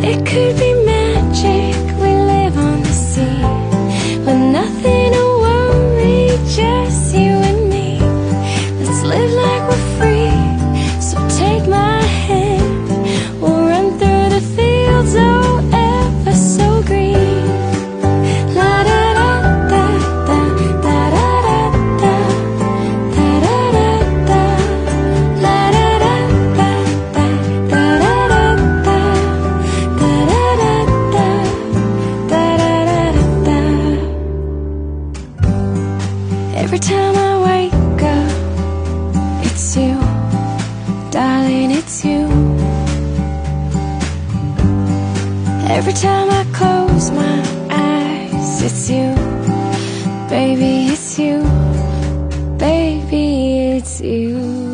It could be magic, we live on the sea, with nothing to worry, just you and me. Let's live like we're free, so take my hand. We'll run through the fields, oh ever so green. La da da da da da da da da da da da. La da da da da da da da da da da da. Every time I wake up, it's you, darling, it's you. Every time I close my eyes, it's you, baby, it's you, baby, it's you.